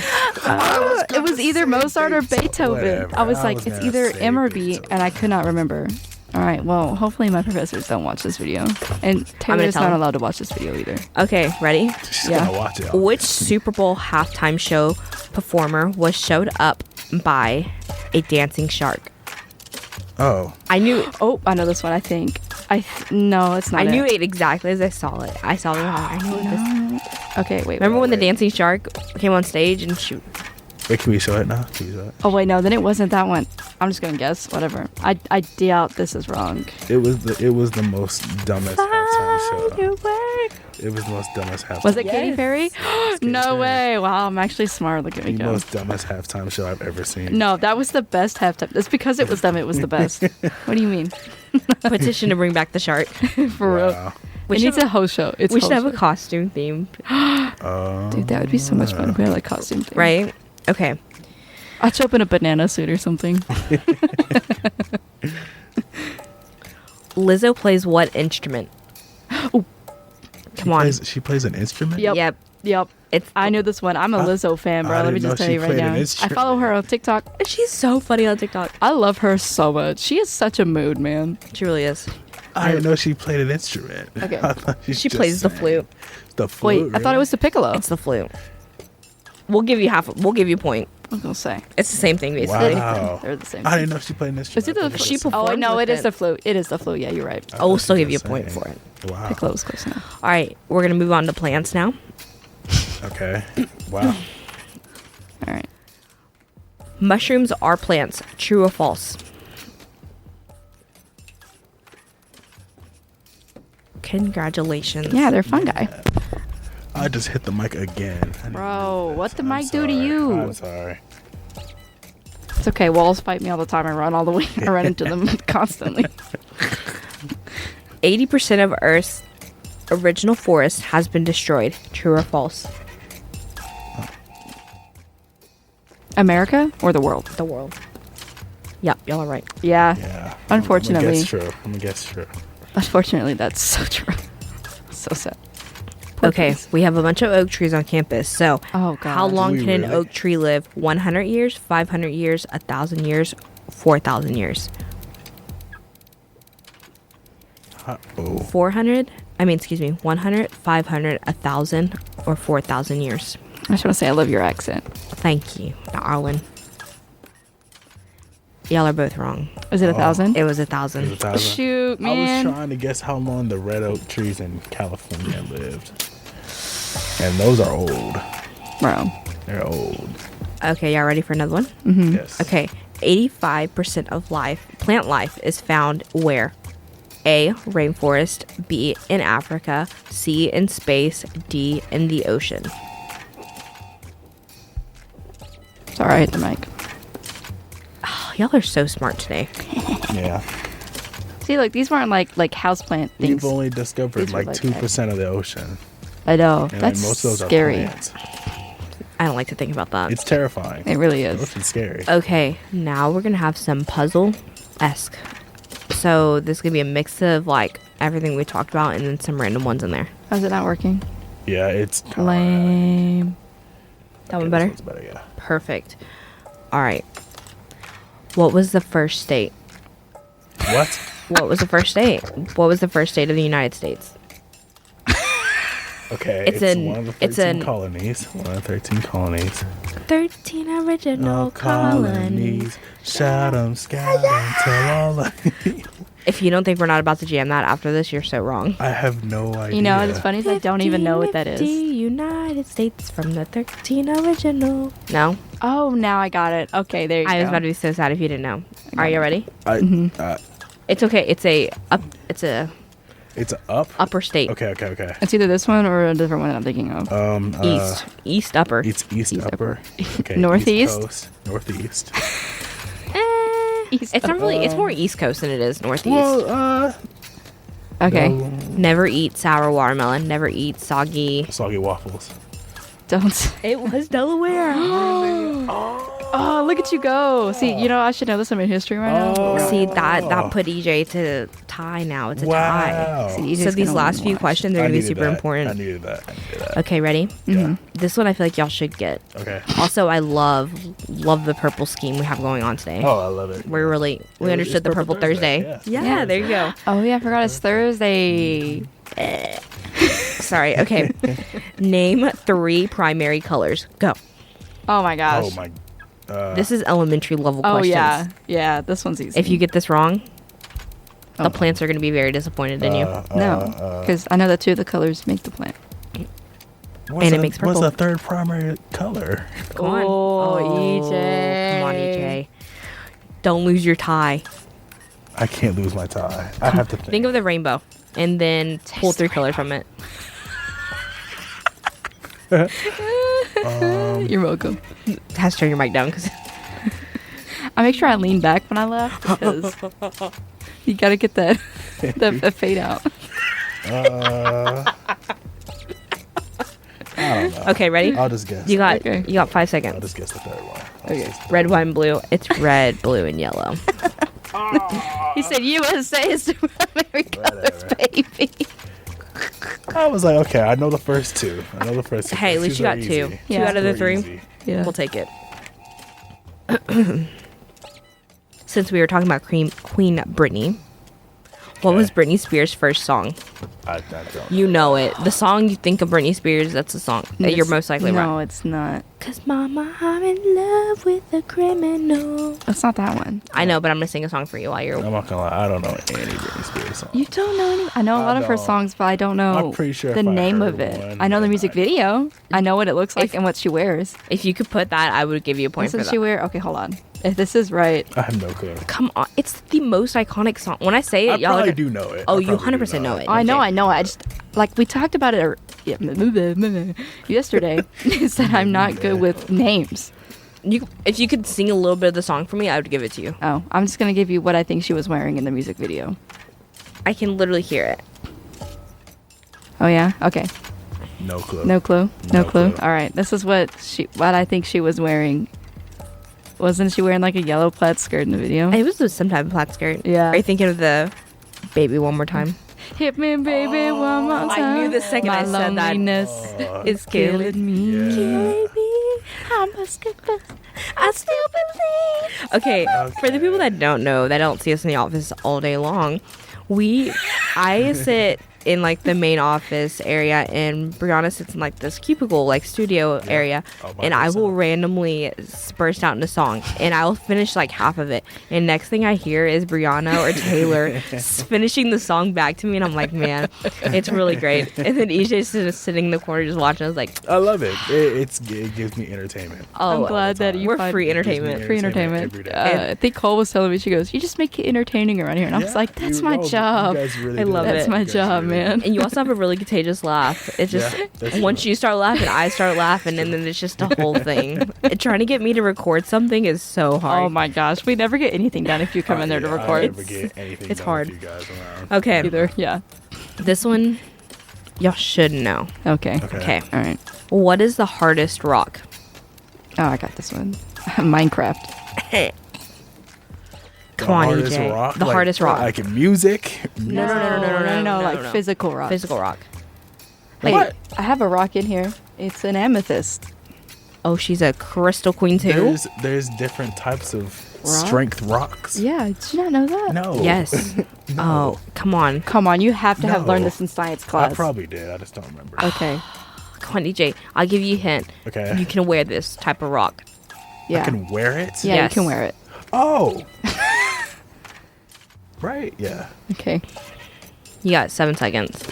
It was either Mozart or Beethoven.
Whatever.
I was
I
like,
was
it's
gonna
either
say
M or B,
Beethoven.
and I could not remember. All right. Well, hopefully my professors don't watch this video, and Taylor is
tell
not
them.
allowed to watch this video either.
Okay, ready?
She's
Yeah.
gonna watch it.
Which Super Bowl halftime show performer was showed up by a dancing shark?
Oh,
I knew.
Oh, I know this one. I think. No, it's not.
I knew it exactly as I saw it. I saw it wrong. I knew it.
No. Okay, wait.
Remember when the
wait.
dancing shark came on stage and she?
wait, can we show it now? Can we show it?
Oh wait, no, then it wasn't that one. I'm just gonna guess. Whatever. I doubt this is wrong.
It was the most dumbest halftime show. It was the most dumbest halftime.
Was it Katy Perry? No
Perry.
way! Wow, I'm actually smart. Look at me
The
go.
most dumbest halftime show I've ever seen.
No, that was the best halftime. It's because it was them. It was the best. What do you mean?
Petition to bring back the shark.
For real.
Wow.
We
It
should
needs a whole show. It's
We should
whole
have a
show.
costume theme,
Dude, that would be so much fun if we had like costume thing.
right? Okay.
I'd show up in a banana suit or something.
Lizzo plays what instrument? Come on.
She plays an instrument?
Yep. Yep.
It's
I knew this one. I'm a Lizzo fan, bro.
I
Let me
didn't
just
know
tell
she
you right
played an
now. I
instrument.
follow her on TikTok.
She's so funny on TikTok.
I love her so much. She is such a mood, man.
She really is.
I didn't know she played an instrument.
Okay.
I thought
She
just
plays the
sang.
flute.
The flute?
Wait, I thought it was the piccolo.
It's the flute. We'll give you half. We'll give you a point.
I was gonna say.
It's the same thing basically.
Wow.
They're the same.
I didn't know she played an
Is
instrument.
it
I
the
thought
She
was-
performed
Oh no,
with
it is
it.
the flute. It is the flute. Yeah, you're right.
I
I will
thought
still
she
give you a
just
point
sang.
for it.
Wow.
Piccolo is close enough.
All right, we're gonna move on to plants now.
Okay. Wow.
All right.
Mushrooms are plants. True or false? Congratulations.
Yeah, they're fungi.
I just hit the mic again. I didn't
Bro,
do
what
this.
the
I'm
mic do to
sorry.
you?
I'm sorry.
It's okay. Walls fight me all the time. I run all the way. I run into them constantly.
80% of Earth's original forest has been destroyed. True or false?
America or the world?
The world. Yep, y'all are right.
Yeah.
Yeah.
Unfortunately.
I'm gonna guess true. I'm gonna guess true.
Unfortunately, that's so true. So sad. Poor
Okay,
kids.
we have a bunch of oak trees on campus. So,
Oh, God.
how long
Do we
can an
really?
oak tree live? 100 years, 500 years, 1,000 years, 4,000 years?
Oh.
400? I mean, excuse me, 100, 500, 1,000, or 4,000 years?
I just want to say I love your accent.
Thank you, Arlen. Y'all are both wrong.
Is it 1,000?
It was
It was
1,000.
1,000.
Shoot,
I
man.
was trying to guess how long the red oak trees in California lived. And those are old.
Bro.
They're old.
Okay, y'all ready for another one?
Mm-hmm.
Yes.
Okay, 85% of plant life is found where? A, rainforest, B, in Africa, C, in space, D, in the ocean.
Sorry, I hit the mic.
Oh, y'all are so smart today.
Yeah.
See, like, these weren't like houseplant things.
We've only discovered
These were
like
like
2% of the ocean.
I know.
And
That's
most of those
scary.
are plants.
I don't like to think about that.
It's terrifying.
It really
The
is.
ocean's scary.
Okay, now we're gonna have some puzzle-esque. So this could be a mix of like everything we talked about and then some random ones in there.
How's it not working?
Yeah, it's
Lame.
That one better?
This one's better, yeah.
Perfect. All right. What was the first state?
What?
What was the first state? What was the first state of the United States?
Okay,
It's
it's,
in-
one of the
it's
13
in-
colonies. One of the 13 colonies.
13 original colonies.
Shout 'em, scout 'em, tell all
If you don't think we're not about to jam that after this, you're so wrong.
I have no idea.
You know, it's funny is I don't even know what that
50
is.
United States from the 13 original. No?
Oh, now I got it. Okay, there you
I
go.
was about to be so sad if you didn't know.
got
Are you
it.
ready?
I,
It's okay. It's a
it's up.
upper state.
Okay.
It's either this one or a different one that I'm thinking of.
East upper.
It's east
East
upper. Okay.
Northeast?
East coast, northeast.
It's not really. It's more East Coast than it is Northeast.
Well,
Okay.
no.
Never eat sour watermelon. Never eat soggy.
Soggy waffles.
Don't.
It was Delaware.
Oh, look at you go. See, I should know this. I'm in history right now.
See, that put EJ to tie now. It's a
Wow.
tie.
See, EJ's
So these
gonna
last
win
few
watch.
questions are
I
going to be
needed
super
that.
important.
I needed that.
Okay, ready?
Yeah.
This one I feel like y'all should get.
Okay.
Also, I love the purple scheme we have going on today.
Oh, I love it.
We
It's
understood the Purple Thursday.
Yes.
Yeah, there you go.
Oh, yeah, I forgot it's Thursday.
Sorry. Okay. Name 3 primary colors. Go.
Oh, my gosh.
Oh my.
This is elementary level
Oh,
questions.
yeah. Yeah, this one's easy.
If you get this wrong,
Oh.
the plants are going to be very disappointed in you.
No, because I know that 2 of the colors make the plant.
And it makes purple.
What's the third primary color?
Come on.
Oh, EJ.
Come on, EJ. Don't lose your tie.
I can't lose my tie. I have to think.
Think of the rainbow and then pull 3 colors from it.
You're welcome.
Has to turn your mic down because
I make sure I lean back when I laugh because you got to get that the fade out.
I don't know.
Okay, ready?
I'll just guess.
You got
Okay.
5
I'll
seconds.
just guess the third one.
Okay.
Red, white, and blue. It's red, blue, and yellow.
He said USA is the primary colors, baby.
I was like, okay, I know the first 2.
Hey, at least you got 2. 2
Yeah.
out of the
They're
3.
easy.
Yeah.
We'll take it. Since we were talking about Queen Britney, what was Britney Spears' first song?
I don't.
You know it. The song you think of Britney Spears, that's the song that you're
It's-
most likely right.
No, it's not.
Cause mama, I'm in love with a criminal.
It's not that one.
I know, but I'm gonna sing a song for you while you're.
I'm not gonna lie. I don't know any Britney Spears song.
You don't know any? I know a lot of her
don't.
songs, but I don't know
I'm pretty sure
the
if I
name
heard
of it.
one,
I know the
then
music video. I know what it looks like
If-
and what she wears.
If you could put that, I would give you a point for
Doesn't
that.
she wear? Okay, hold on. If this is right,
I have no clue.
Come on, it's the most iconic song. When I say it,
I
y'all
probably
are
do know it.
Oh,
I
you
probably do
100% know it.
I know.
Okay.
I know. I just like we talked about it yesterday. Is that I'm not good with names.
If you could sing a little bit of the song for me, I would give it to you.
Oh, I'm just gonna give you what I think she was wearing in the music video.
I can literally hear it.
Oh yeah. Okay.
No clue.
No clue. No
No
clue.
clue.
All right. This is what I think she was wearing. Wasn't she wearing like a yellow plaid skirt in the video?
It was some type of plaid skirt.
Yeah.
Are you thinking of the Baby One More Time?
Hit me, baby, one more time.
I knew the second
My
I said that.
loneliness
It's killing
me.
Yeah.
I must confess,
I still believe. Okay, for the people that don't know, that don't see us in the office all day long, I sit in like the main office area, and Brianna sits in like this cubicle, like studio area,
all by
and I will
herself.
randomly burst out into song, and I will finish like half of it, and next thing I hear is Brianna or Taylor finishing the song back to me, and I'm like, man, it's really great. And then EJ's just sitting in the corner just watching. I was like,
I love it. It gives me entertainment.
oh,
I'm glad that you
we're
find
free
Gives me
entertainment.
free entertainment.
every day.
I think Cole was telling me, she goes, "You just make it entertaining around here," and I was
Yeah,
like, "That's
you-
my
oh, you
job."
guys really
I
do
love
that.
it.
That's my
You guys
job,
really do.
man.
And you also have a really contagious laugh. It's just
Yeah, that's
once
true.
you start laughing, I start laughing, and then it's just a whole thing. Trying to get me to record something is so hard.
Oh my gosh, we never get anything done if you come in there to
Yeah, I
record.
never get anything
it's
done
hard.
with you guys around.
Okay,
Either, yeah.
this one y'all should know.
Okay.
Okay,
All right.
what is the hardest rock?
Oh, I got this one. Minecraft.
Come on,
hardest
EJ.
rock?
The
Like-
hardest rock.
Like in music?
No, like
no.
physical rock.
Physical rock.
Like,
What?
I have a rock in here. It's an amethyst.
Oh, she's a crystal queen too.
There's different types of
Rock?
strength rocks.
Yeah, did you not know that?
No.
Yes.
No.
Oh, come on.
Come on, you have to have
No.
learned this in science
I
class.
probably did. I just don't remember.
Okay.
Come on, EJ. I'll give you a hint.
Okay.
You can wear this type of rock.
Yeah.
I can wear it?
Yeah,
Yes.
you can wear it.
Oh. Right. Yeah.
Okay.
You got 7 seconds.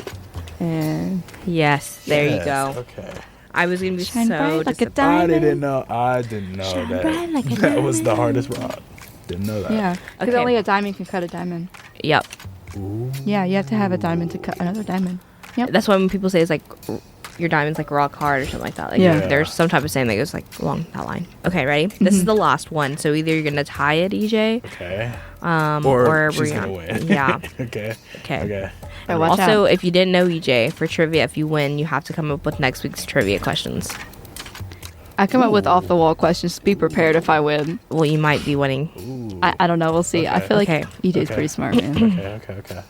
And
Yes, there you
Yes,
go.
Okay.
I was gonna be
Shine
so
bright like a
disappointed.
diamond.
I didn't know
Shine
that
bright like a
that was the
diamond.
hardest rock. Didn't know that.
yeah, because
Okay.
only a diamond can cut a diamond.
Yep.
Ooh.
Yeah, you have to have a diamond to cut another diamond. Yep.
That's why when people say it's like your diamond's like rock hard or something like that. Like
Yeah.
there's some type of saying that goes like along that line. Okay, ready? This is the last one. So either you're gonna tie it, EJ,
Okay.
or
she's
Brianna.
gonna win.
Yeah.
Okay.
Okay.
Okay.
Watch
Also,
out.
if you didn't know EJ, for trivia, if you win, you have to come up with next week's trivia questions.
I come up with off the wall questions. Be prepared if I win.
Well, you might be winning.
Ooh.
I don't know. We'll see. I
Okay.
feel like
Okay.
EJ's pretty smart, man.
Okay.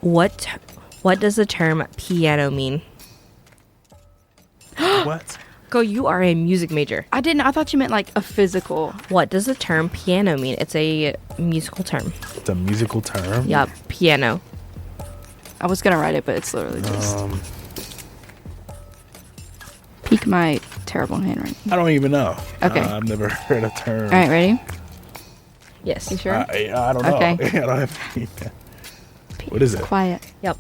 What does the term piano mean?
What?
Go, you are a music major.
I thought you meant like a physical.
What does the term piano mean? It's a musical term.
It's a musical term.
Yup, piano.
I was gonna write it, but it's literally just
Um,
peek my terrible handwriting.
I don't even know.
Okay.
I've never heard a term.
All right, ready?
Yes.
You sure?
I don't know.
Okay.
I don't have. What is it?
Quiet.
Yep.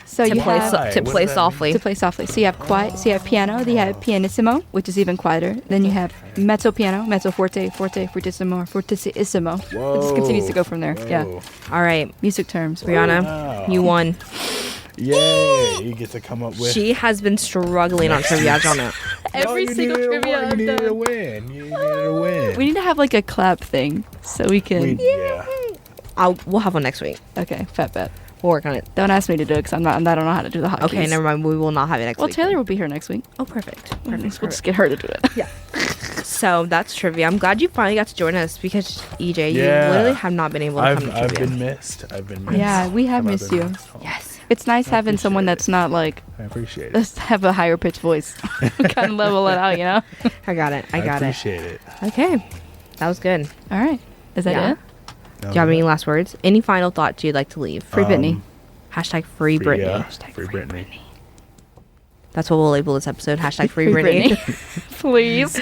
So
To
you
play,
have
to
What does
play
that mean?
softly.
to play softly. So you have quiet. So you have piano. Then you have pianissimo, which is even quieter. Then you have mezzo piano, mezzo forte, forte, fortissimo, fortissimo. It just continues to go from there. Yeah.
Whoa.
All right,
Music terms.
Brianna,
Wow.
you won.
Yay! You get to come up with.
She has been struggling on trivia. I don't know.
Every
you
single
needed a
trivia
win.
I've
You needed a
done.
win. You needed a win.
We need to have like a clap thing so we can.
Yeah.
We'll have one next week.
Okay, fat bet.
We'll work on it.
Don't ask me to do it because I don't know how to do the hotkeys.
Okay, never mind. We will not have it next
Well,
week.
Taylor will be here next week.
Oh, perfect.
We'll
Perfect.
just get her to do it.
Yeah. So that's trivia. I'm glad you finally got to join us because EJ,
Yeah.
you literally have not been able to come to
I've
trivia.
been missed. I've been missed.
Yeah, we have
I've
missed
been
you.
missed. Oh,
Yes.
It's nice having someone
appreciate
that's not like
I appreciate it.
let's have a higher pitched voice. Kind of level it out, you know.
I got it. I got it.
appreciate it.
Okay. That was good.
All right, is that
Yeah.
it?
Do you have any last words? Any final thoughts you'd like to leave?
Free Britney.
Hashtag free Britney.
Yeah,
Hashtag
free
free
Britney.
That's what we'll label this episode. Hashtag free Britney.
Please.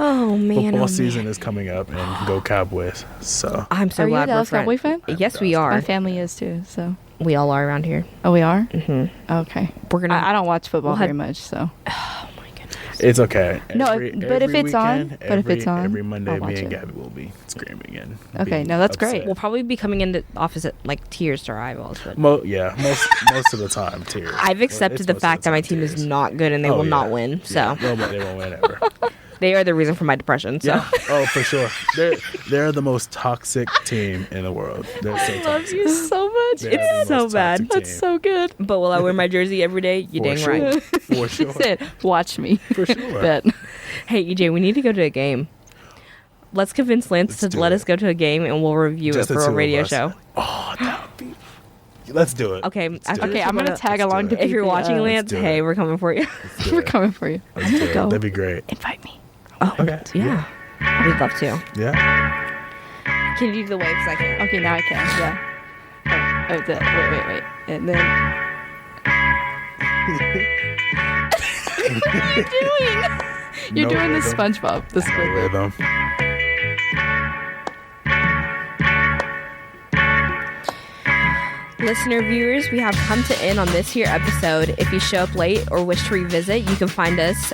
Oh, man.
Football
oh,
season
man.
is coming up, and go Cowboys. So
I'm so
Are you a
glad we're
Dallas Cowboy
friends.
fan?
Yes, we are.
My family is too. So.
We all are around here.
Oh, we are.
Mm-hmm.
Okay.
We're gonna.
I don't watch football
we'll have-
very much, so.
Oh my goodness.
it's okay.
No, but if it's on-
every Monday,
I'll
me
watch
and
it.
Gabby will be screaming and.
Okay,
being
no, that's
upset.
great.
We'll probably be coming into the office at like tears to our eyeballs. But
Most of the time, tears.
I've accepted
It's
the
most of
fact that my
time
team is
tears.
not good and they
Oh,
will not
yeah.
win.
Yeah,
So
they won't win ever.
they are the reason for my depression. So
Yeah. Oh, for sure. They're the most toxic team in the world. They're so toxic.
so much.
They're the
It's so
most
bad.
toxic
That's
team.
so good.
but will I wear my jersey every day? You
For
dang
sure.
right.
For sure.
That's it. Watch me.
For sure.
Bet.
Hey EJ, we need to go to a game. Let's convince Lance
Let's
to
do
let
it.
us go to a game and we'll review
Just
it
the
for
two
a
of
radio
us.
show.
Oh, that would be. Let's do it.
Okay.
Let's do it.
Okay, I'm gonna tag
Let's
along
do
to
it.
If you're watching,
Let's
Lance,
do it.
hey, we're coming for you.
Let's do
We're
it.
coming for you.
Let's do it.
go.
That'd be great.
Invite me.
Okay.
Yeah. We'd love to.
Yeah.
Can you do the waves? I can.
Okay, now I can. Yeah. Wait. And then. What are you doing? You're
No
doing the
rhythm.
SpongeBob, the
No
Squidward.
rhythm.
Listener viewers, we have come to end on this here episode. If you show up late or wish to revisit, you can find this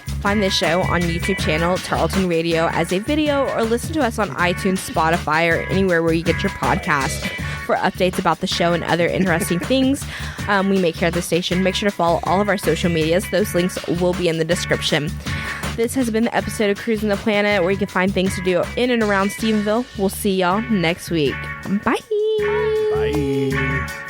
show on YouTube channel Tarleton Radio as a video, or listen to us on iTunes, Spotify, or anywhere where you get your podcast for updates about the show and other interesting things we make here at the station. Make sure to follow all of our social medias. Those links will be in the description. This has been the episode of Cruising the Planet, where you can find things to do in and around Stephenville. We'll see y'all next week. Bye.
Bye.